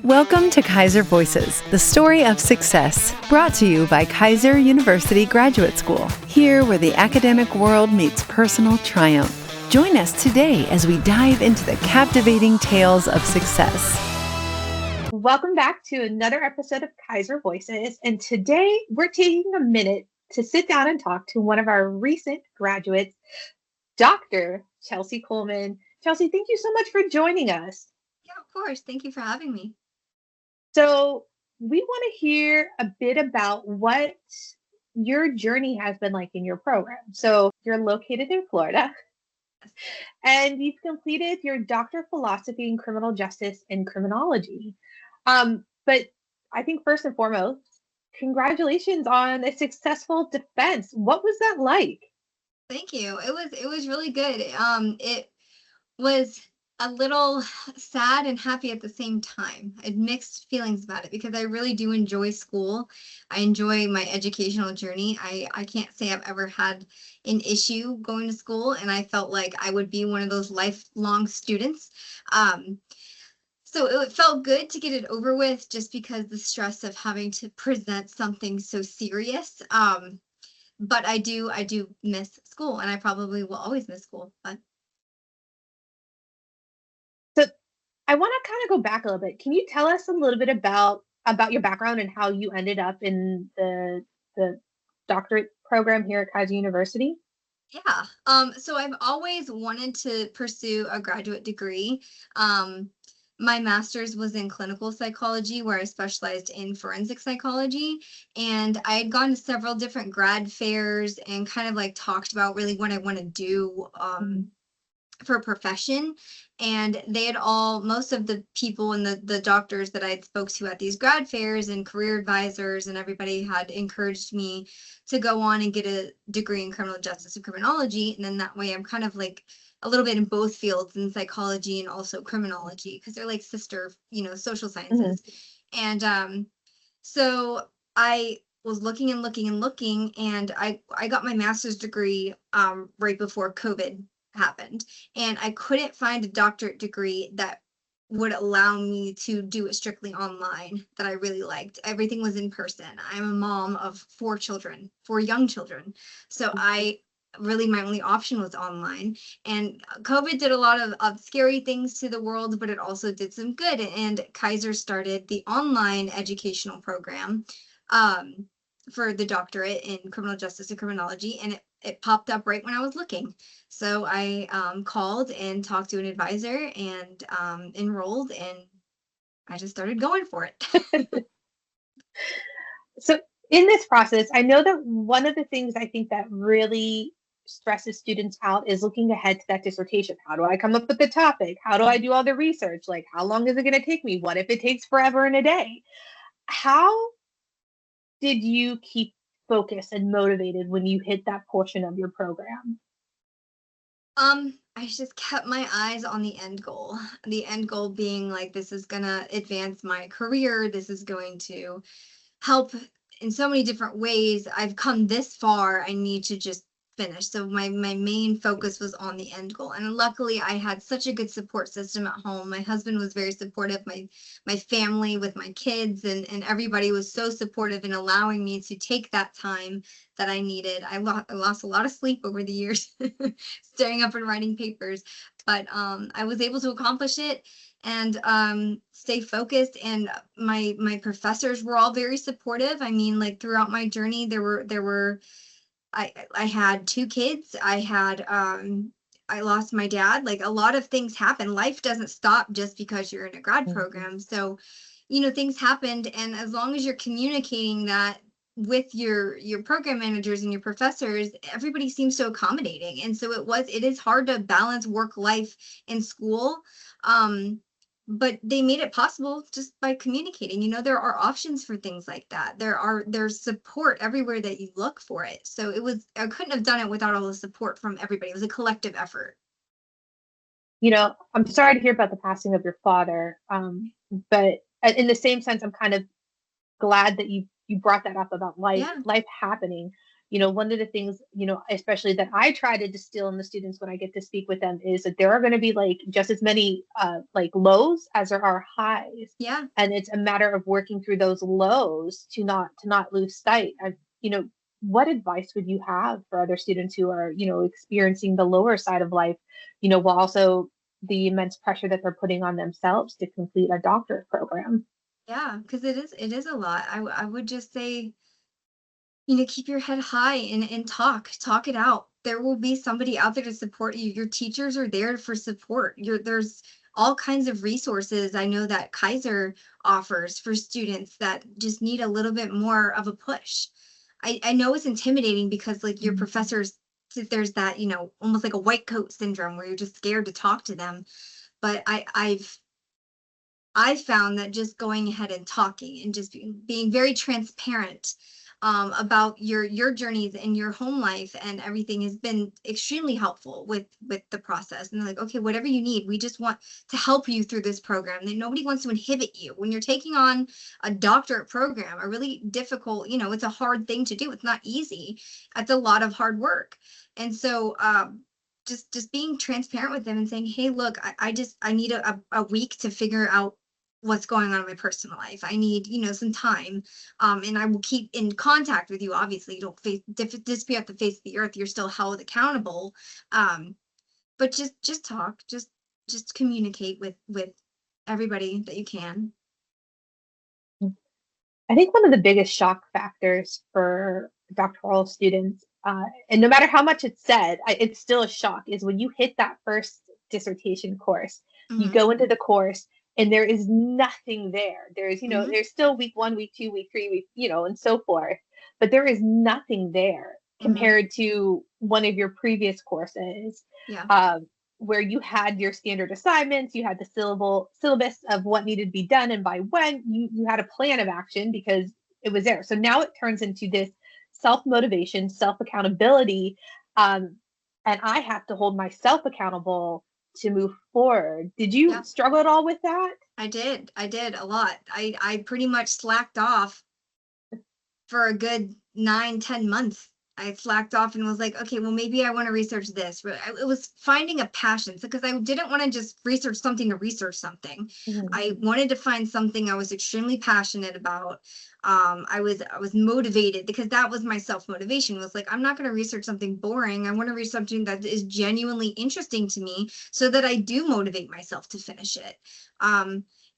Welcome to Keiser Voices, the story of success, brought to you by Keiser University Graduate School, here where the academic world meets personal triumph. Join us today as we dive into the captivating tales of success. Welcome back to another episode of Keiser Voices, and today we're taking a minute to sit down and talk to one of our recent graduates, Dr. Chelsie Kuhlman. Chelsie, thank you so much for joining us. Yeah, of course. Thank you for having me. So we want to hear a bit about what your journey has been like in your program. So you're located in Florida, and you've completed your Doctor of Philosophy in Criminal Justice and Criminology. But I think first and foremost, congratulations on a successful defense. What was that like? Thank you. It was really good. It was a little sad and happy at the same time. I had mixed feelings about it because I really do enjoy school. I enjoy my educational journey. I can't say I've ever had an issue going to school, and I felt like I would be one of those lifelong students. So it felt good to get it over with, just because the stress of having to present something so serious. But I do miss school, and I probably will always miss school. But I want to kind of go back a little bit. Can you tell us a little bit about your background and how you ended up in the doctorate program here at Keiser University? yeah, so I've always wanted to pursue a graduate degree. My master's was in clinical psychology, where I specialized in forensic psychology, and I had gone to several different grad fairs and kind of like talked about really what I want to do for a profession. And they had most of the people and the doctors that I had spoke to at these grad fairs and career advisors and everybody had encouraged me to go on and get a degree in criminal justice and criminology. And then that way I'm kind of like a little bit in both fields, in psychology and also criminology, because they're like sister, social sciences. Mm-hmm. And so I was looking and looking, and I got my master's degree right before COVID happened, and I couldn't find a doctorate degree that would allow me to do it strictly online that I really liked. Everything was in person. I'm a mom of 4 young children. So my only option was online. And COVID did a lot of scary things to the world, but it also did some good. And Keiser started the online educational program for the doctorate in criminal justice and criminology, and it popped up right when I was looking. So I called and talked to an advisor and enrolled, and I just started going for it. So in this process, I know that one of the things I think that really stresses students out is looking ahead to that dissertation. How do I come up with the topic? How do I do all the research? Like, how long is it going to take me? What if it takes forever and a day? How did you keep focused and motivated when you hit that portion of your program? I just kept my eyes on the end goal. The end goal being like, this is gonna advance my career. This is going to help in so many different ways. I've come this far. I need to just finish. So my main focus was on the end goal. And luckily I had such a good support system at home. My husband was very supportive, my family with my kids, and everybody was so supportive in allowing me to take that time that I needed. I lost a lot of sleep over the years staring up and writing papers, but I was able to accomplish it and stay focused. And my professors were all very supportive. I mean, like throughout my journey, there were I had 2 kids. I lost my dad. Like, a lot of things happen. Life doesn't stop just because you're in a grad program. So, things happened. And as long as you're communicating that with your program managers and your professors, everybody seems so accommodating. And so it is hard to balance work life and school. But they made it possible just by communicating. There are options for things like that. There's support everywhere that you look for it. So I couldn't have done it without all the support from everybody. It was a collective effort. I'm sorry to hear about the passing of your father. But in the same sense, I'm kind of glad that you brought that up about life happening. one of the things, especially that I try to distill in the students when I get to speak with them is that there are going to be like just as many like lows as there are highs. Yeah. And it's a matter of working through those lows to not lose sight. What advice would you have for other students who are, experiencing the lower side of life, while also the immense pressure that they're putting on themselves to complete a doctorate program? Yeah, because it is a lot. I would just say, keep your head high and talk it out. There will be somebody out there to support you. Your teachers are there for support. There's all kinds of resources I know that Keiser offers for students that just need a little bit more of a push. I know it's intimidating because like your professors, there's that, almost like a white coat syndrome where you're just scared to talk to them. But I've found that just going ahead and talking and just being very transparent about your journeys in your home life and everything has been extremely helpful with the process. And they're like, okay, whatever you need, we just want to help you through this program. That nobody wants to inhibit you when you're taking on a doctorate program, a really difficult, it's a hard thing to do. It's not easy. It's a lot of hard work. And so just being transparent with them and saying, hey, look, I need a week to figure out what's going on in my personal life. I need, some time. And I will keep in contact with you. Obviously, you don't disappear off the face of the earth. You're still held accountable. But just talk, just communicate with everybody that you can. I think one of the biggest shock factors for doctoral students, and no matter how much it's said, it's still a shock, is when you hit that first dissertation course, you go into the course, and there is nothing there. There's, there's still week 1, week 2, week 3, week, and so forth. But there is nothing there compared to one of your previous courses, where you had your standard assignments, you had the syllabus of what needed to be done and by when. You had a plan of action because it was there. So now it turns into this self-motivation, self-accountability, and I have to hold myself accountable to move forward. Did you struggle at all with that? I did a lot. I pretty much slacked off for a good 9-10 months. I slacked off and was like, okay, well, maybe I want to research this. It was finding a passion, because I didn't want to just research something to research something. I wanted to find something I was extremely passionate about. I was motivated, because that was my self-motivation, was like, I'm not going to research something boring. I want to research something that is genuinely interesting to me so that I do motivate myself to finish it.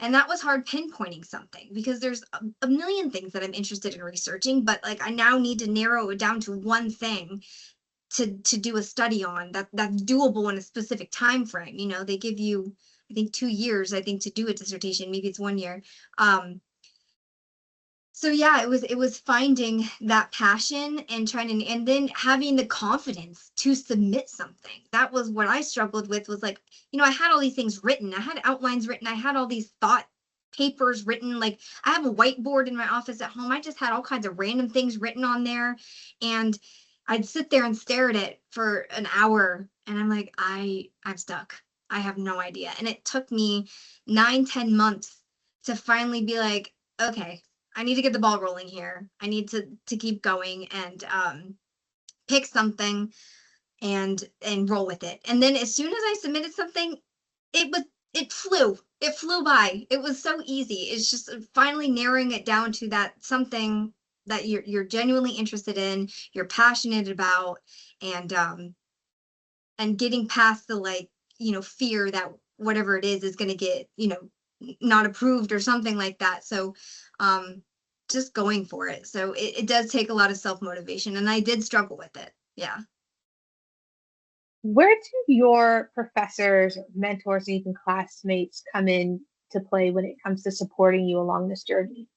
And that was hard pinpointing something, because there's a million things that I'm interested in researching, but like I now need to narrow it down to one thing to do a study on that's doable in a specific time frame. They give you, I think, 2 years, I think, to do a dissertation. Maybe it's 1 year. So yeah, it was finding that passion and and then having the confidence to submit something. That was what I struggled with, was like, I had all these things written. I had outlines written. I had all these thought papers written. Like, I have a whiteboard in my office at home. I just had all kinds of random things written on there. And I'd sit there and stare at it for an hour. And I'm like, I'm stuck. I have no idea. And it took me 9-10 months to finally be like, okay, I need to get the ball rolling here. I need to keep going and pick something and roll with it. And then as soon as I submitted something, it flew by. It was so easy. It's just finally narrowing it down to that something that you're genuinely interested in, you're passionate about, and getting past the fear that whatever it is going to get, not approved or something like that. So just going for it. So it does take a lot of self-motivation, and I did struggle with it. Yeah. Where do your professors, mentors, and even classmates come in to play when it comes to supporting you along this journey?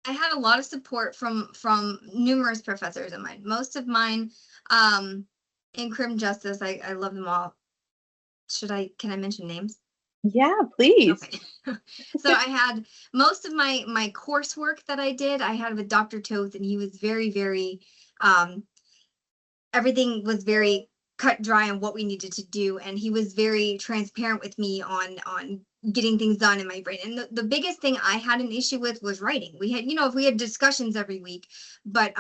I had a lot of support from numerous professors of mine. Most of mine in Criminal Justice, I love them all. Can I mention names? Yeah, please. Okay. So I had most of my coursework that I did, I had with Dr. Toth, and he was very, very, everything was very cut dry on what we needed to do. And he was very transparent with me on getting things done in my brain. And the biggest thing I had an issue with was writing. We had, we had discussions every week, but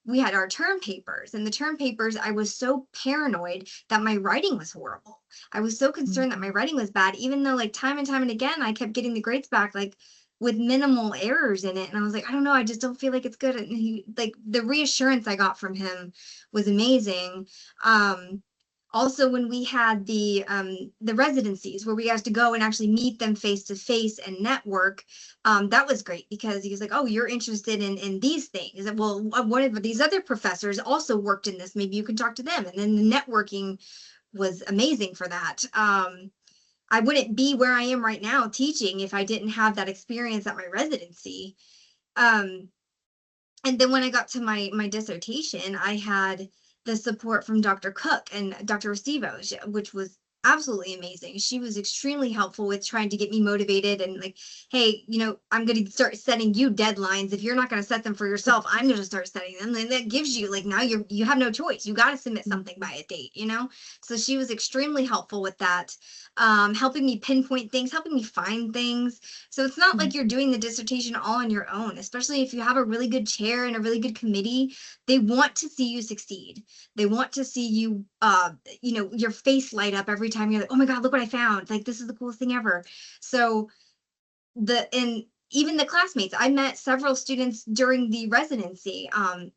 we had our term papers, and the term papers, I was so paranoid that my writing was horrible. I was so concerned that my writing was bad, even though like time and time and again, I kept getting the grades back, like with minimal errors in it. And I was like, I don't know, I just don't feel like it's good. And he, like, the reassurance I got from him was amazing. Also, when we had the residencies where we got to go and actually meet them face to face and network, that was great because he was like, "Oh, you're interested in these things. Well, one of these other professors also worked in this. Maybe you can talk to them." And then the networking was amazing for that. I wouldn't be where I am right now teaching if I didn't have that experience at my residency. And then when I got to my dissertation, I had the support from Dr. Cook and Dr. Restivo, which was absolutely amazing. She was extremely helpful with trying to get me motivated and like, hey, I'm going to start setting you deadlines. If you're not going to set them for yourself, I'm going to start setting them. And that gives you like, now you have no choice. You got to submit something by a date, So she was extremely helpful with that, helping me pinpoint things, helping me find things. So it's not like you're doing the dissertation all on your own, especially if you have a really good chair and a really good committee. They want to see you succeed. They want to see you, your face light up every time you're like, oh my God, look what I found. Like, this is the coolest thing ever. So even the classmates, I met several students during the residency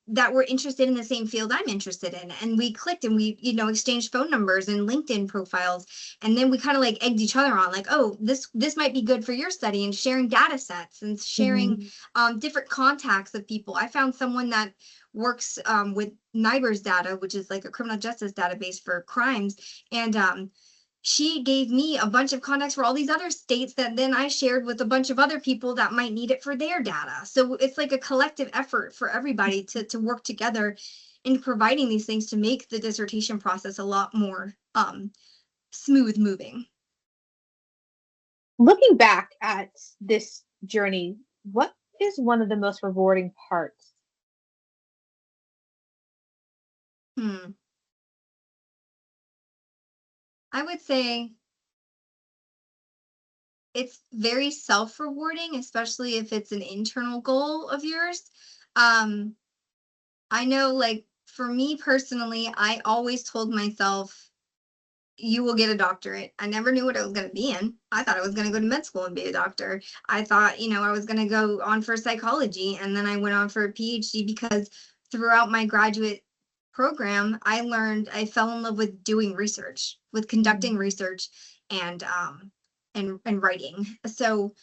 that were interested in the same field I'm interested in. And we clicked and we, exchanged phone numbers and LinkedIn profiles. And then we kind of like egged each other on like, oh, this might be good for your study, and sharing data sets and sharing different contacts of people. I found someone that works with NIBR's data, which is like a criminal justice database for crimes. And she gave me a bunch of contacts for all these other states that then I shared with a bunch of other people that might need it for their data. So it's like a collective effort for everybody to work together in providing these things to make the dissertation process a lot more smooth moving. Looking back at this journey, what is one of the most rewarding parts? I would say it's very self-rewarding, especially if it's an internal goal of yours. I know, like, for me personally, I always told myself, you will get a doctorate. I never knew what I was going to be in. I thought I was going to go to med school and be a doctor. I thought, I was going to go on for psychology, and then I went on for a PhD because throughout my graduate program, I fell in love with doing research, with conducting research and writing. So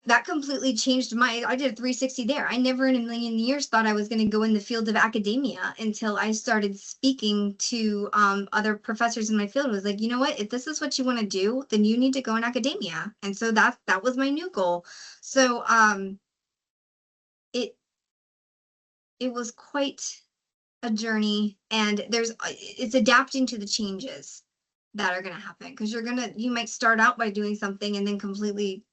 that completely changed I did a 360 there. I never in a million years thought I was going to go in the field of academia until I started speaking to other professors in my field. It was like, you know what, if this is what you want to do, then you need to go in academia. And so that was my new goal. So it was quite a journey, and it's adapting to the changes that are going to happen, because you might start out by doing something and then completely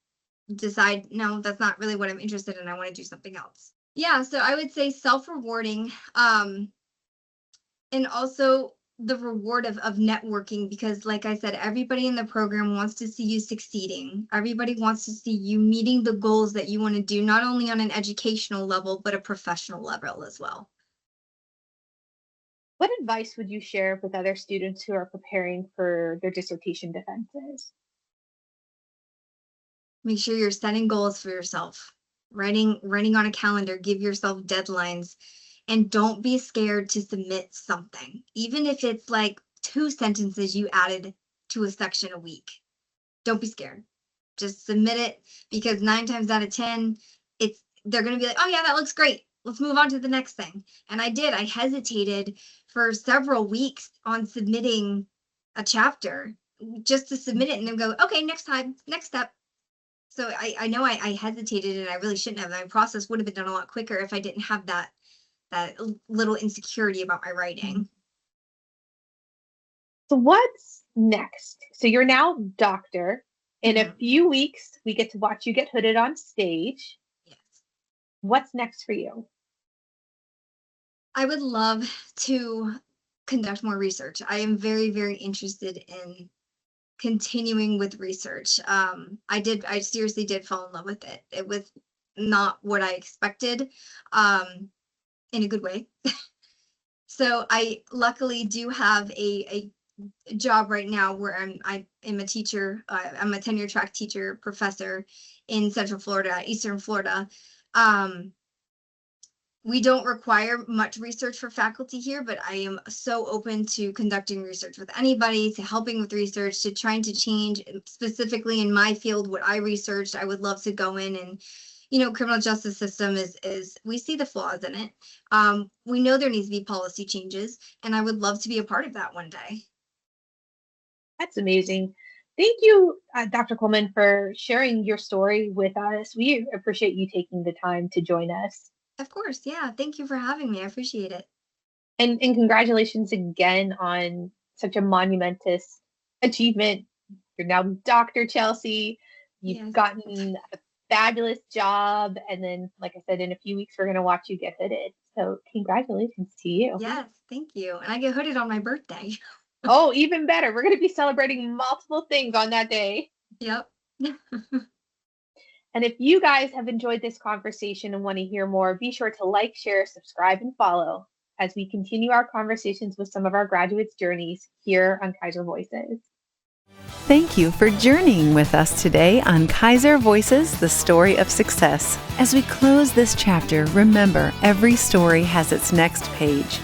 decide, no, that's not really what I'm interested in. I want to do something else. Yeah, so I would say self-rewarding, and also the reward of networking, because like I said, everybody in the program wants to see you succeeding. Everybody wants to see you meeting the goals that you want to do, not only on an educational level, but a professional level as well. What advice would you share with other students who are preparing for their dissertation defenses? Make sure you're setting goals for yourself, writing on a calendar, give yourself deadlines, and don't be scared to submit something. Even if it's like 2 sentences you added to a section a week, don't be scared. Just submit it, because 9 times out of 10, they're going to be like, oh yeah, that looks great. Let's move on to the next thing. And I hesitated for several weeks on submitting a chapter, just to submit it and then go, okay, next step. So I know I hesitated, and I really shouldn't have. My process would have been done a lot quicker if I didn't have that little insecurity about my writing. So what's next? So you're now doctor. In a few weeks, we get to watch you get hooded on stage. Yes. What's next for you? I would love to conduct more research. I am very, very interested in continuing with research. I seriously did fall in love with it. It was not what I expected. in a good way. So I luckily do have a job right now where I am a teacher. I'm a tenure track teacher professor in Central Florida, Eastern Florida. We don't require much research for faculty here, but I am so open to conducting research with anybody, to helping with research, to trying to change specifically in my field what I researched. I would love to go in and, criminal justice system is we see the flaws in it. We know there needs to be policy changes, and I would love to be a part of that one day. That's amazing. Thank you, Dr. Kuhlman, for sharing your story with us. We appreciate you taking the time to join us. Of course. Yeah. Thank you for having me. I appreciate it. And congratulations again on such a monumentous achievement. You're now Dr. Chelsie. You've gotten a fabulous job. And then, like I said, in a few weeks, we're going to watch you get hooded. So congratulations to you. Yes. Thank you. And I get hooded on my birthday. Oh, even better. We're going to be celebrating multiple things on that day. Yep. And if you guys have enjoyed this conversation and want to hear more, be sure to like, share, subscribe, and follow as we continue our conversations with some of our graduates' journeys here on Keiser Voices. Thank you for journeying with us today on Keiser Voices, the story of success. As we close this chapter, remember, every story has its next page.